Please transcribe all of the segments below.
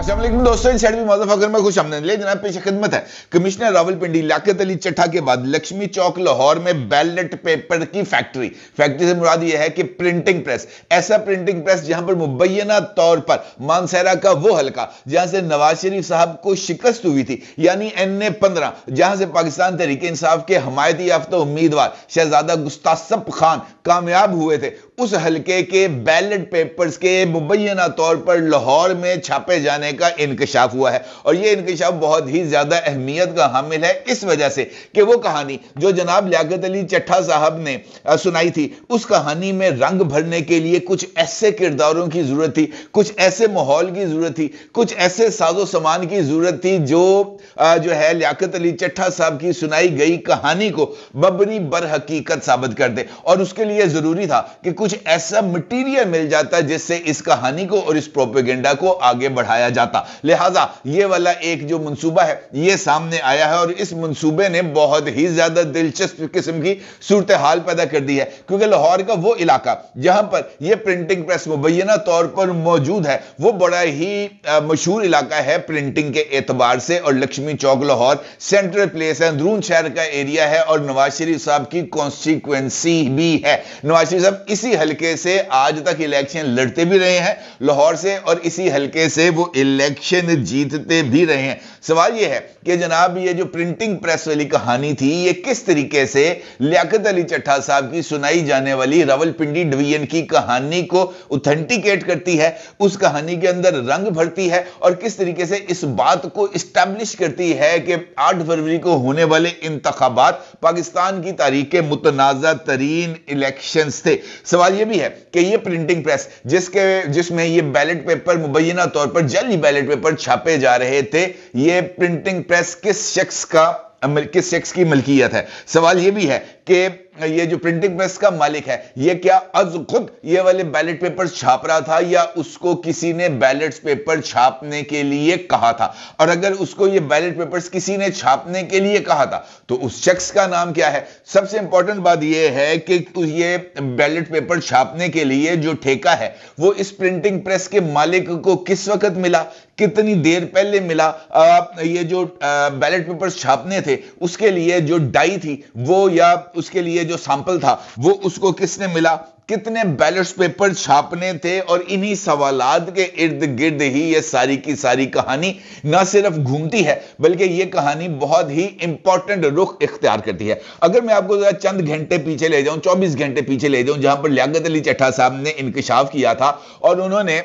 अस्सलाम वालेकुम दोस्तों, इन साइड भी मौजूद फकर में खुश आमदीद। ले जनाब पेश खिदमत है कमिश्नर रावलपिंडी लियाकत अली चट्ठा के बाद लक्ष्मी चौक लाहौर में बैलेट पेपर की फैक्ट्री से मुराद यह है कि प्रिंटिंग प्रेस, ऐसा प्रिंटिंग प्रेस जहां पर मुबैना तौर पर मानसहरा का वो हलका जहां से नवाज शरीफ साहब को शिकस्त हुई थी, यानी NA-15, जहां से पाकिस्तान तहरीक इंसाफ के हमायती याफ्ता उम्मीदवार शहजादा गुस्तासफ खान कामयाब हुए थे, उस हलके के बैलेट पेपर्स के मुबैना तौर पर लाहौर में छापे जाने का इंकशाफ हुआ है। और यह इंकशाफ बहुत ही ज्यादा अहमियत का हामिल है इस वजह से कि वो कहानी जो जनाब लियाकत अली चट्ठा साहब ने सुनाई थी, उस कहानी में रंग भरने के लिए कुछ ऐसे किरदारों की जरूरत थी, कुछ ऐसे माहौल की जरूरत थी, कुछ ऐसे साजो सामान की जरूरत थी जो है लियाकत अली चट्ठा साहब की सुनाई गई कहानी को बबरी बर हकीकत साबित कर दे। और उसके लिए जरूरी था कि कुछ ऐसा मटीरियल मिल जाता जिससे इस कहानी को और इस प्रोपेगेंडा को आगे बढ़ाया जाता। लिहाजा ये वाला एक जो मंसूबा है ये सामने आया है और इस मंसूबे ने बहुत ही ज्यादा दिलचस्प किस्म की सूरत हाल पैदा कर दी है, क्योंकि लाहौर का वो इलाका जहां पर यह प्रिंटिंग प्रेस मुबैना तौर पर मौजूद है वो बड़ा ही मशहूर इलाका है प्रिंटिंग के एतबार से। और लक्ष्मी चौक लाहौर सेंट्रल प्लेस है, अंदरून शहर का एरिया है और नवाज शरीफ साहब की कॉन्स्टिट्यूएंसी भी है। नवाज शरीफ साहब इसी हलके से आज तक इलेक्शन लड़ते भी रहे हैं लाहौर से और इसी हलके से वो इलेक्शन जीतते भी रहे हैं। सवाल यह है कि जनाब ये जो प्रिंटिंग प्रेस वाली कहानी थी ये किस तरीके से लियाकत अली चट्ठा साहब की सुनाई जाने वाली रावलपिंडी डिवीजन की कहानी को ऑथेंटिकेट करती है, उस कहानी के अंदर रंग भरती है और किस तरीके से इस बात को इस्टेब्लिश करती है कि 8 फरवरी को होने वाले इंतखाबात पाकिस्तान की तारीख के मुतनाज़ा तरीन इलेक्शंस थे। सवाल यह भी है कि यह प्रिंटिंग प्रेस जिसमें यह बैलेट पेपर मुबैना तौर पर जाली बैलेट पेपर छापे जा रहे थे, यह प्रिंटिंग प्रेस किस शख्स की मलकियत है। सवाल यह भी है कि ये जो प्रिंटिंग प्रेस का मालिक है ये क्या अज खुद ये वाले बैलेट पेपर छाप रहा था या उसको किसी ने बैलेट पेपर छापने के लिए कहा था, और अगर उसको ये बैलेट पेपर्स किसी ने छापने के लिए कहा था तो उस शख्स का नाम क्या है। सबसे इंपॉर्टेंट बात ये है कि ये बैलेट पेपर छापने के लिए जो ठेका है वो इस प्रिंटिंग प्रेस के मालिक को किस वक्त मिला, कितनी देर पहले मिला, ये जो बैलेट पेपर्स छापने थे उसके लिए जो डाई थी वो या उसके लिए जो सैंपल था वो उसको किसने मिला, कितने बैलेट पेपर छापने थे। और इन्हीं सवालात के इर्द गिर्द ही ये सारी की सारी कहानी ना सिर्फ घूमती है बल्कि ये कहानी बहुत ही इंपॉर्टेंट रुख इख्तियार करती है। अगर मैं आपको चंद घंटे पीछे ले जाऊं, 24 घंटे पीछे ले जाऊं, जहां पर लियाकत अली चट्ठा साहब ने इंकशाफ किया था और उन्होंने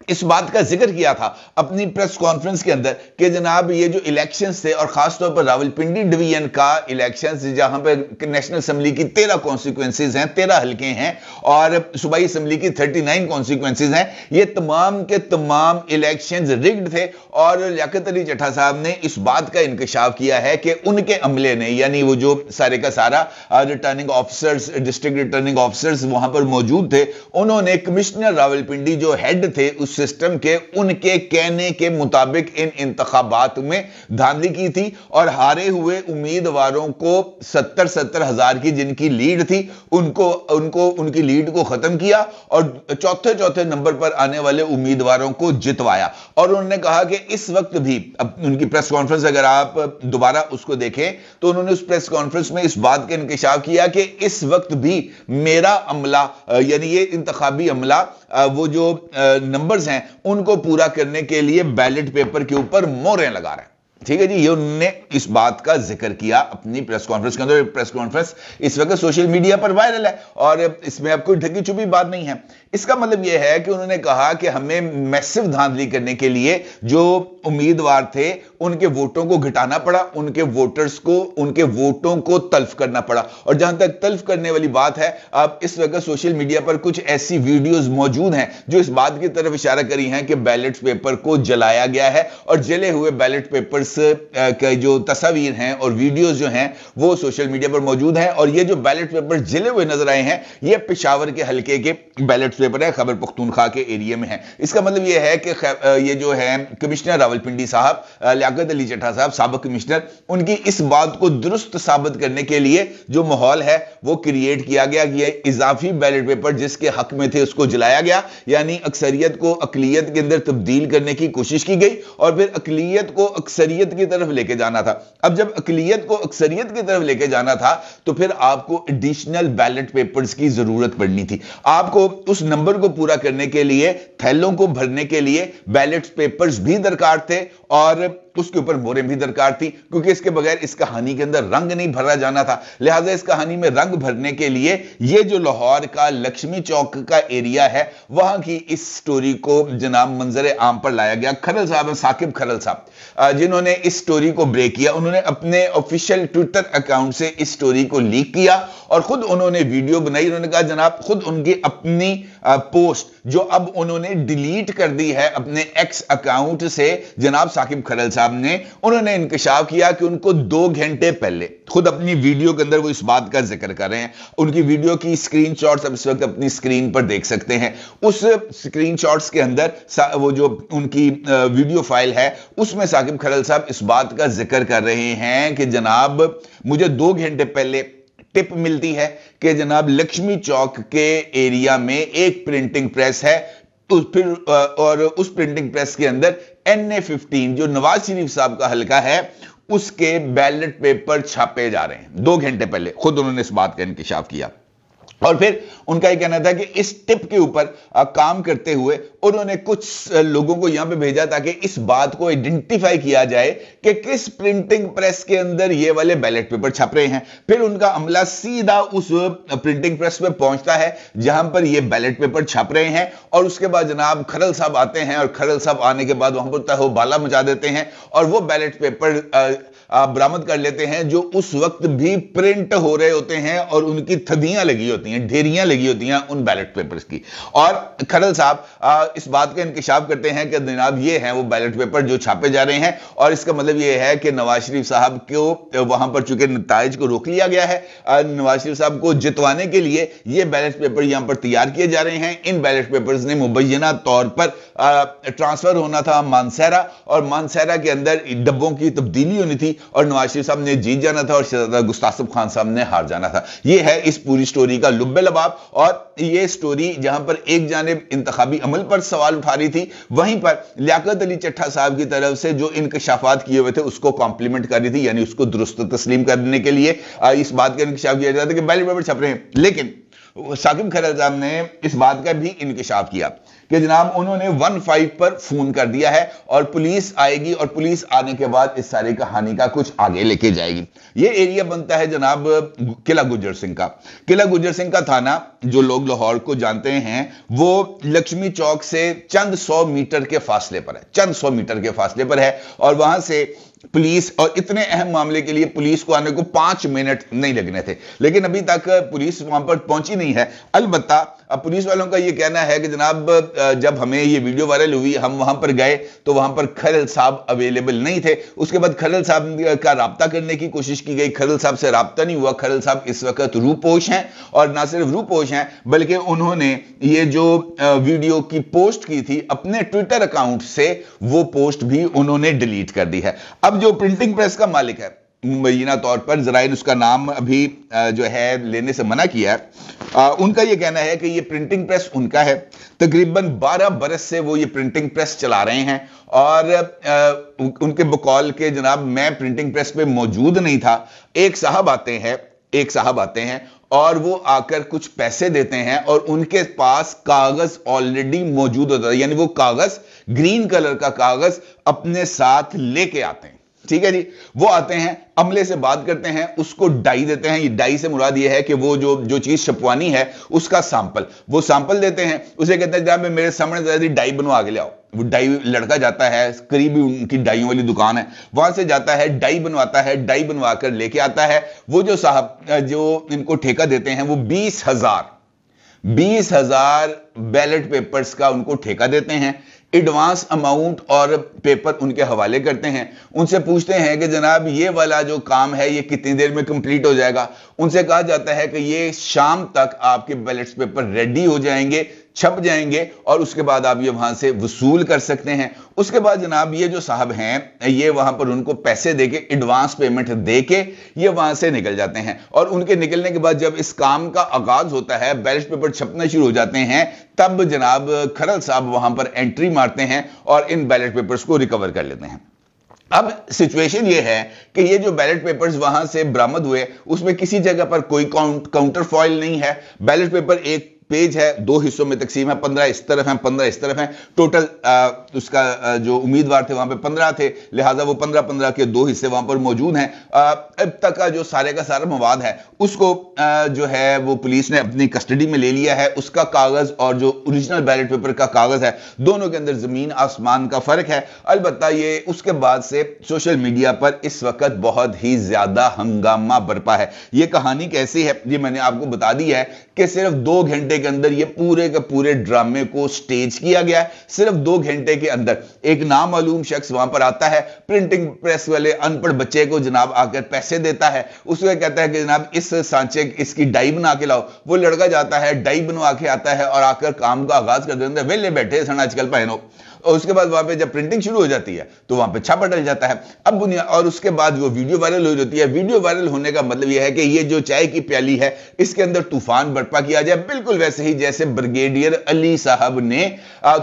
इस बात का जिक्र किया था अपनी प्रेस कॉन्फ्रेंस के अंदर कि जनाब ये जो इलेक्शंस थे और खासतौर पर रावलपिंडी डिवीजन का इलेक्शंस जहां पर नेशनल असेंबली की 13 कॉन्स्टिट्यूएंसीज हैं, 13 हलके हैं और सूबाई असेंबली की 39 कॉन्स्टिट्यूएंसीज हैं, ये तमाम के तमाम इलेक्शंस रिग्ड थे। और लियाकत अली चट्ठा साहब ने इस बात का इंकशाफ किया है कि उनके अमले ने, यानी वो जो सारे का सारा returning officers, district returning officers वहां पर मौजूद थे, उन्होंने कमिश्नर रावलपिंडी जो हेड थे उस सिस्टम के, उनके कहने के मुताबिक इन इंतखाबात में धांधली की थी और हारे हुए उम्मीदवारों को 70 हजार की जिनकी लीड थी उनको उनकी लीड को खत्म किया और चौथे नंबर पर आने वाले उम्मीदवारों को जितवाया। और उन्होंने कहा कि इस वक्त भी, अब उनकी प्रेस कॉन्फ्रेंस अगर आप दोबारा उसको देखें तो उन्होंने उस प्रेस कॉन्फ्रेंस में इस बात का इंकशाफ किया कि इस वक्त भी मेरा अमला, यानी ये इंतखाबी अमला, वो जो नंबर्स हैं उनको पूरा करने के लिए बैलेट पेपर के ऊपर मोहरें लगा रहे हैं। ठीक है जी, ये उन्होंने इस बात का जिक्र किया अपनी प्रेस कॉन्फ्रेंस के अंदर। प्रेस कॉन्फ्रेंस इस वक्त सोशल मीडिया पर वायरल है और इसमें अब कोई ढकी छुपी बात नहीं है। इसका मतलब यह है कि उन्होंने कहा कि हमें मैसिव धांधली करने के लिए जो उम्मीदवार थे उनके वोटों को घटाना पड़ा, उनके वोटर्स को, उनके वोटों को तल्फ करना पड़ा। और जहां तक तल्फ करने वाली बात है, अब इस वक्त सोशल मीडिया पर कुछ ऐसी वीडियोस मौजूद हैं जो इस बात की तरफ इशारा करी हैं कि बैलेट पेपर को जलाया गया है और जले हुए बैलेट पेपर्स के जो तस्वीर हैं और वीडियोस जो हैं वो सोशल मीडिया पर मौजूद हैं। और ये जो बैलेट पेपर जले हुए नजर आए हैं ये पेशावर के हलके के बैलेट पेपर है, खैबर पख्तूनख्वा के एरिया में है। इसका मतलब ये है कि ये जो है कमिश्नर रावलपिंडी साहब लियाकत अली चट्टा साहब साबिक कमिश्नर, उनकी इस बात को दुरुस्त साबित करने के लिए जो माहौल है वो क्रिएट किया गया कि इजाफी बैलेट पेपर जिसके हक में थे उसको जलाया गया, यानी अक्सरियत को अकलियत के अंदर तब्दील करने की कोशिश की गई और फिर अकलियत को अक्सरियत की तरफ लेके जाना था। अब जब अकलियत को अक्सरियत की तरफ लेके जाना था तो फिर आपको एडिशनल बैलेट पेपर्स की जरूरत पड़नी थी। आपको उस नंबर को पूरा करने के लिए, थैलों को भरने के लिए बैलेट पेपर्स भी दरकार थे और उसके ऊपर मोहरें भी दरकार थी, क्योंकि इसके बगैर इस कहानी के अंदर रंग नहीं भरा जाना था। लिहाजा इस कहानी में रंग भरने के लिए ये जो लाहौर का लक्ष्मी चौक का एरिया है वहां की इस स्टोरी को जनाब मंजर आम पर लाया गया। खरल साहब, साकिब खरल साहब, जिन्होंने इस स्टोरी को ब्रेक किया, उन्होंने अपने ऑफिशियल ट्विटर अकाउंट से इस स्टोरी को लीक किया और खुद उन्होंने वीडियो बनाई। उन्होंने कहा जनाब खुद उनकी अपनी पोस्ट जो अब उन्होंने डिलीट कर दी है अपने एक्स अकाउंट से, जनाब साकिब खरल साहब ने, उन्होंने इंकशाफ किया कि उनको 2 घंटे पहले खुद अपनी वीडियो के अंदर वो इस बात का जिक्र कर रहे हैं। उनकी वीडियो की स्क्रीनशॉट्स अब इस वक्त अपनी स्क्रीन पर देख सकते हैं। उस स्क्रीनशॉट्स के अंदर वो जो उनकी वीडियो फाइल है उसमें साकिब खरल साहब इस बात का जिक्र कर रहे हैं कि जनाब मुझे 2 घंटे पहले टिप मिलती है कि जनाब लक्ष्मी चौक के एरिया में एक प्रिंटिंग प्रेस है, और उस प्रिंटिंग प्रेस के अंदर NA-15 जो नवाज शरीफ साहब का हलका है उसके बैलेट पेपर छापे जा रहे हैं। 2 घंटे पहले खुद उन्होंने इस बात का इंकशाफ किया और फिर उनका यह कहना था कि इस टिप के ऊपर काम करते हुए उन्होंने कुछ लोगों को यहां पे भेजा ताकि इस बात को आइडेंटिफाई किया जाए कि किस प्रिंटिंग प्रेस के अंदर ये वाले बैलेट पेपर छप रहे हैं। फिर उनका अमला सीधा उस प्रिंटिंग प्रेस पे पहुंचता है जहां पर ये बैलेट पेपर छप रहे हैं और उसके बाद जनाब खरल साहब आते हैं और खरल साहब आने के बाद वहां पर तहोबाला मचा देते हैं और वो बैलेट पेपर बरामद कर लेते हैं जो उस वक्त भी प्रिंट हो रहे होते हैं और उनकी थदियां लगी होती हैं, ढेरियां लगी होती हैं उन बैलेट पेपर्स की। और खरल साहब इस बात का इंकशाफ करते हैं कि जनाब ये हैं वो बैलेट पेपर जो छापे जा रहे हैं और इसका मतलब ये है कि नवाज शरीफ साहब को वहां पर चूंकि नताइज को रोक लिया गया है, नवाज शरीफ साहब को जितवाने के लिए ये बैलेट पेपर यहां पर तैयार किए जा रहे हैं। इन बैलेट पेपर्स ने मुबैना तौर पर ट्रांसफर होना था मानसहरा और मानसहरा के अंदर डब्बों की तब्दीली होनी थी और नवाज शरीफ साहब ने जीत जाना था और शहजादा गुस्तासिब खान साहब ने हार जाना था। यह है इस पूरी स्टोरी का लुब्बे लबाब। और यह स्टोरी जहां पर एक जानिब इंतखाबी अमल पर सवाल उठा रही थी, वहीं पर लियाकत अली चट्टा साहब की तरफ से जो इंकशाफात किए हुए थे उसको कॉम्प्लीमेंट कर रही थी, यानी उसको दुरुस्त तस्लीम करने के लिए इस बात का इंकशाफ किया जाता है कि बैलेट पेपर छप रहे हैं। लेकिन साकिब खरल साहब ने इस बात का भी इंकशाफ किया कि जनाब उन्होंने 15 पर फोन कर दिया है और पुलिस आएगी और पुलिस आने के बाद इस सारी कहानी का कुछ आगे लेके जाएगी। ये एरिया बनता है जनाब किला गुजर सिंह का। किला गुजर सिंह का थाना, जो लोग लाहौर को जानते हैं, वो लक्ष्मी चौक से चंद 100 मीटर के फासले पर है, चंद 100 मीटर के फासले पर है और वहां से पुलिस, और इतने अहम मामले के लिए पुलिस को आने को 5 मिनट नहीं लगने थे, लेकिन अभी तक पुलिस वहां पर पहुंची नहीं है। अलबत्ता पुलिस वालों का यह कहना है कि जनाब जब हमें ये वीडियो वायरल हुई हम वहां पर गए तो वहां पर खरल साहब अवेलेबल नहीं थे। उसके बाद खरल साहब का राब्ता करने की कोशिश की गई, खरल साहब से राब्ता नहीं हुआ। खरल साहब इस वक्त रूपोश हैं और ना सिर्फ रूपोश हैं बल्कि उन्होंने ये जो वीडियो की पोस्ट की थी अपने ट्विटर अकाउंट से, वो पोस्ट भी उन्होंने डिलीट कर दी है। अब जो प्रिंटिंग प्रेस का मालिक है मुबैना तौर पर, जराए ने उसका नाम अभी जो है लेने से मना किया है, उनका यह कहना है कि यह प्रिंटिंग प्रेस उनका है। तकरीबन 12 बरस से वो ये प्रिंटिंग प्रेस चला रहे हैं और उनके बकौल के जनाब मैं प्रिंटिंग प्रेस पे मौजूद नहीं था। एक साहब आते हैं और वो आकर कुछ पैसे देते हैं और उनके पास कागज ऑलरेडी मौजूद होता है, यानी वो कागज ग्रीन कलर का कागज अपने साथ लेके आते हैं। ठीक है जी, वो आते हैं, अमले से बात करते हैं, उसको डाई देते हैं। ये डाई से मुराद ये है कि वो जो चीज छपवानी है उसका सैंपल, वो सैंपल देते हैं, उसे कहते हैं जनाब मेरे सामने डाई बनवा के ले आओ। वो डाई लड़का जाता है, करीबी उनकी डाइयों वाली दुकान है, वहां से जाता है, डाई बनवाता है, डाई बनवा कर लेके आता है। वो जो साहब जो इनको ठेका देते हैं वो 20,000 बैलेट पेपर्स का उनको ठेका देते हैं। एडवांस अमाउंट और पेपर उनके हवाले करते हैं। उनसे पूछते हैं कि जनाब ये वाला जो काम है ये कितनी देर में कंप्लीट हो जाएगा। उनसे कहा जाता है कि ये शाम तक आपके बैलेट पेपर रेडी हो जाएंगे, چھپ جائیںگے اور اس کے بعد آپ یہ وہاں سے وصول کر سکتے ہیں۔ اس کے بعد جناب یہ جو صاحب ہیں یہ وہاں پر ان کو پیسے دے کے ایڈوانس پیمنٹ دے کے یہ وہاں سے نکل جاتے ہیں، اور ان کے نکلنے کے بعد جب اس کام کا آغاز ہوتا ہے، بیلٹ پیپر چھپنا شروع ہو جاتے ہیں، تب جناب کھرل صاحب وہاں پر انٹری مارتے ہیں اور ان بیلٹ پیپرز کو ریکور کر لیتے ہیں۔ اب سچویشن یہ ہے کہ یہ جو بیلٹ پیپرز وہاں سے برآمد ہوئے اس میں کسی جگہ پر کوئی کاؤنٹر فوائل نہیں ہے۔ بیلٹ پیپر ایک پیج ہے، 2 حصوں میں تقسیم ہے، 15 اس طرف ہیں 15 اس طرف ہیں، ٹوٹل اس کا جو امیدوار تھے وہاں پہ 15 تھے، لہٰذا وہ 15 کے 2 حصے وہاں پر موجود ہیں۔ اب تک کا جو سارے کا سارا مواد ہے اس کو جو ہے وہ پولیس نے اپنی کسٹڈی میں لے لیا ہے۔ اس کا کاغذ اور جو اوریجنل بیلٹ پیپر کا کاغذ ہے دونوں کے اندر زمین آسمان کا فرق ہے۔ البتہ یہ اس کے بعد سے سوشل میڈیا پر اس وقت بہت ہی زیادہ ہنگامہ برپا ہے۔ یہ کہانی کیسی ہے یہ میں نے آپ کو بتا دی ہے کہ صرف 2 گھنٹے کے اندر یہ پورے کے پورے ڈرامے کو سٹیج کیا گیا ہے۔ صرف 2 گھنٹے کے اندر ایک نامعلوم شخص وہاں پر آتا ہے، پرنٹنگ پریس والے ان پڑھ بچے کو جناب آ کر پیسے دیتا ہے، اس کو کہتا ہے کہ جناب اس سانچے اس کی ڈائی بنا کے لاؤ۔ وہ لڑکا جاتا ہے، ڈائی بنوا کے آتا ہے اور آ کر کام کا آغاز کر دیتا ہے، ویلے بیٹھے سن آج کل پہنو۔ اور اس کے بعد وہاں پہ جب پرنٹنگ شروع ہو جاتی ہے تو وہاں پہ چھاپا ڈل جاتا ہے۔ اب اور اس کے بعد وہ ویڈیو وائرل ہو جاتی ہے۔ ویڈیو وائرل ہونے کا مطلب یہ ہے کہ یہ جو چائے کی پیالی ہے اس کے اندر طوفان برپا کیا جائے، بالکل ویسے ہی جیسے بریگیڈیئر علی صاحب نے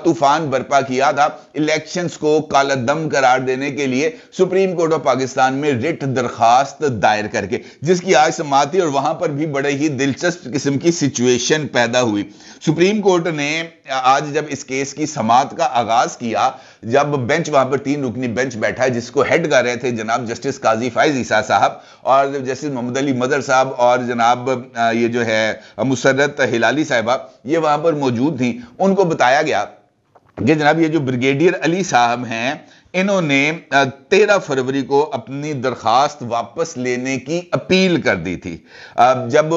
طوفان برپا کیا تھا الیکشنز کو کالا دم قرار دینے کے لیے سپریم کورٹ آف پاکستان میں رٹ درخواست دائر کر کے، جس کی آج سماعت تھی، اور وہاں پر بھی بڑے ہی دلچسپ قسم کی سچویشن پیدا ہوئی۔ سپریم کورٹ نے آج جب اس کیس کی سماعت کا آغاز کیا، جب بینچ وہاں پر 3 رکنی بینچ بیٹھا ہے جس کو ہیڈ کر رہے تھے جناب جسٹس قاضی فائز عیسیٰ صاحب اور جسٹس محمد علی مدر صاحب اور جناب یہ جو ہے مسرت ہلالی صاحبہ، یہ وہاں پر موجود تھیں، ان کو بتایا گیا کہ جناب یہ جو بریگیڈیئر علی صاحب ہیں انہوں نے 13 فروری کو اپنی درخواست واپس لینے کی اپیل کر دی تھی۔ جب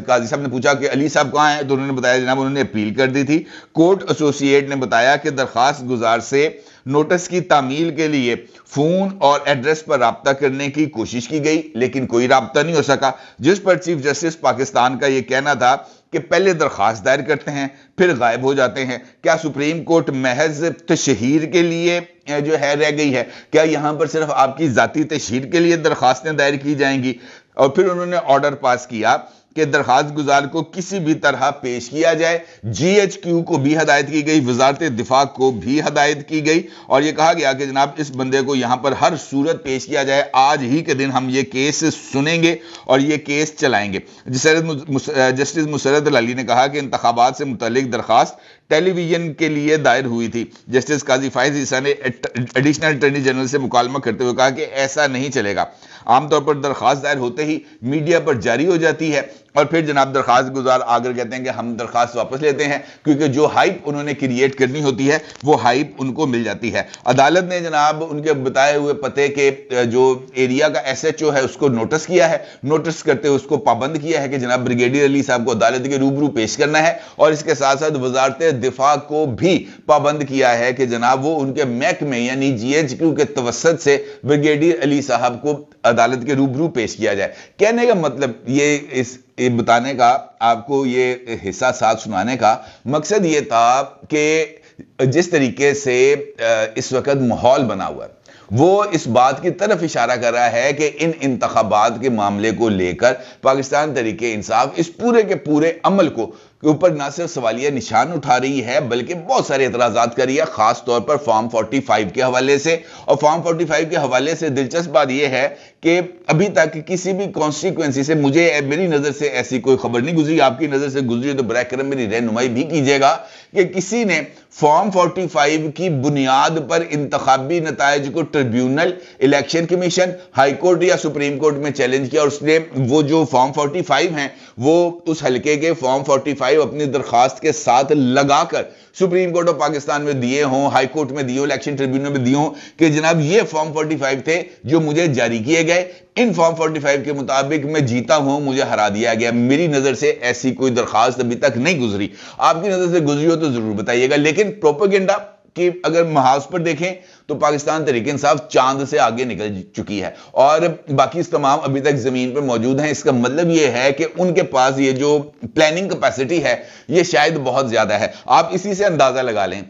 قاضی صاحب نے پوچھا کہ علی صاحب کہاں ہیں تو انہوں نے بتایا جناب انہوں نے اپیل کر دی تھی۔ کورٹ ایسوسی ایٹ نے بتایا کہ درخواست گزار سے نوٹس کی تعمیل کے لیے فون اور ایڈریس پر رابطہ کرنے کی کوشش کی گئی لیکن کوئی رابطہ نہیں ہو سکا، جس پر چیف جسٹس پاکستان کا یہ کہنا تھا کہ پہلے درخواست دائر کرتے ہیں پھر غائب ہو جاتے ہیں۔ کیا سپریم کورٹ محض تشہیر کے لیے جو ہے رہ گئی ہے؟ کیا یہاں پر صرف آپ کی ذاتی تشہیر کے لیے درخواستیں دائر کی جائیں گی؟ اور پھر انہوں نے آرڈر پاس کیا کہ درخواست گزار کو کسی بھی طرح پیش کیا جائے۔ جی ایچ کیو کو بھی ہدایت کی گئی، وزارت دفاع کو بھی ہدایت کی گئی اور یہ کہا گیا کہ جناب اس بندے کو یہاں پر ہر صورت پیش کیا جائے، آج ہی کے دن ہم یہ کیس سنیں گے اور یہ کیس چلائیں گے۔ جسٹس مسرت ہلالی نے کہا کہ انتخابات سے متعلق درخواست ٹیلی ویژن کے لیے دائر ہوئی تھی۔ جسٹس قاضی فائز عیسیٰ نے ایڈیشنل اٹارنی جنرل سے مکالمہ کرتے ہوئے کہا کہ ایسا نہیں چلے گا، عام طور پر درخواست دائر ہوتے ہی میڈیا پر جاری ہو جاتی ہے اور پھر جناب درخواست گزار آگر کہتے ہیں کہ ہم درخواست واپس لیتے ہیں، کیونکہ جو ہائپ انہوں نے کریٹ کرنی ہوتی ہے وہ ہائپ ان کو مل جاتی ہے۔ عدالت نے جناب ان کے بتائے ہوئے پتے کے جو ایریا کا ایس ایچ او ہے اس کو نوٹس کیا ہے، نوٹس کرتے ہوئے اس کو پابند کیا ہے کہ جناب بریگیڈیئر علی صاحب کو عدالت کے روبرو پیش کرنا ہے، اور اس کے ساتھ ساتھ وزارت دفاع کو بھی پابند کیا ہے کہ جناب وہ ان کے محکمے یعنی جی ایچ کیو کے توسط سے بریگیڈیئر علی صاحب کو عدالت کے روبرو پیش کیا جائے۔ کہنے کا مطلب یہ بتانے کا، آپ کو یہ حصہ ساتھ سنانے کا مقصد یہ تھا کہ جس طریقے سے اس وقت ماحول بنا ہوا ہے وہ اس بات کی طرف اشارہ کر رہا ہے کہ ان انتخابات کے معاملے کو لے کر پاکستان تحریک انصاف اس پورے کے پورے عمل کو کے اوپر نہ صرف سوالیہ نشان اٹھا رہی ہے بلکہ بہت سارے اعتراضات کر رہی ہے، خاص طور پر فارم 45 کے حوالے سے۔ اور فارم 45 کے حوالے سے دلچسپ بات یہ ہے کہ ابھی تک کسی بھی کانسٹیٹوئنسی سے میری نظر سے ایسی کوئی خبر نہیں گزری، آپ کی نظر سے گزری تو براہ کرم میری رہنمائی بھی کیجیے گا کہ کسی نے فارم 45 کی بنیاد پر انتخابی نتائج کو tribunal, election commission, high court یا سپریم کورٹ میں چیلنج کیا، اور اس نے وہ جو فارم 45 ہیں وہ اس حلقے کے فارم 45 اپنی درخواست کے ساتھ لگا کر سپریم کورٹ آف پاکستان میں دیے ہوں، ہائی کورٹ میں دیے ہوں، الیکشن ٹریبیونل میں دیے ہوں کہ جناب یہ فارم 45 تھے جو مجھے جاری کیے گئے، ان فارم 45 کے مطابق میں جیتا ہوں، مجھے ہرا دیا گیا۔ میری نظر سے ایسی کوئی درخواست ابھی تک نہیں گزری، آپ کی نظر سے گزری ہو تو ضرور بتائیے گا۔ لیکن پروپیگنڈا कि अगर महाज पर देखें तो पाकिस्तान तहरीक इंसाफ चांद से आगे निकल चुकी है और बाकी तमाम अभी तक जमीन पर मौजूद हैं। इसका मतलब यह है कि उनके पास ये जो प्लानिंग कैपेसिटी है ये शायद बहुत ज्यादा है। आप इसी से अंदाजा लगा लें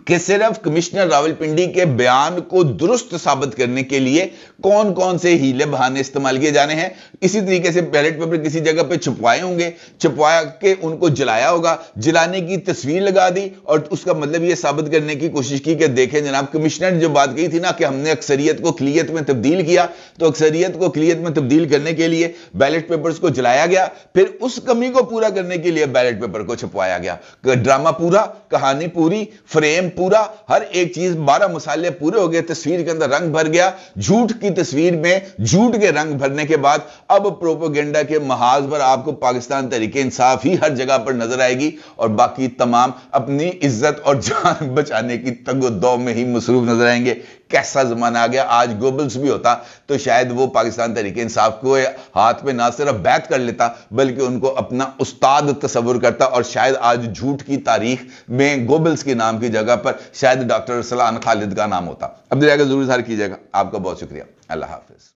कि सिर्फ कमिश्नर रावलपिंडी के बयान को दुरुस्त साबित करने के लिए कौन कौन से हीले बहाने इस्तेमाल किए जाने हैं। इसी तरीके से बैलेट पेपर किसी जगह पे छुपवाए होंगे, छुपवा के उनको जलाया होगा, जलाने की तस्वीर लगा दी और उसका मतलब यह साबित करने की कोशिश की कि देखें जनाब, कमिश्नर ने जो बात कही थी ना कि हमने अक्सरियत को अक़लियत में तब्दील किया, तो अक्सरियत को अक़लियत में तब्दील करने के लिए बैलेट पेपर्स को जलाया गया, फिर उस कमी को पूरा करने के लिए बैलेट पेपर को छुपवाया गया। ड्रामा पूरा, कहानी पूरी, फ्रेम पूरा, हर एक चीज, 12 मसाले पूरे हो गए, तस्वीर के अंदर रंग भर गया। झूठ की तस्वीर में झूठ के रंग भरने के बाद अब प्रोपेगेंडा के महाज पर आपको पाकिस्तान तहरीक इंसाफ ही हर जगह पर नजर आएगी और बाकी तमाम अपनी इज्जत और जान बचाने की तगदो में ही मसरूफ नजर आएंगे। कैसा जमाना आ गया। आज गोबल्स भी होता तो शायद वो पाकिस्तान तहरीक इंसाफ को हाथ में ना सिर्फ बैत कर लेता बल्कि उनको अपना उस्ताद तस्वुर करता और शायद आज झूठ की तारीख में गोबल्स के नाम की जगह पर शायद डॉक्टर अरसलान खालिद का नाम होता। अब जरूर इज़हार कीजिएगा। आपका बहुत शुक्रिया। अल्लाह हाफिज।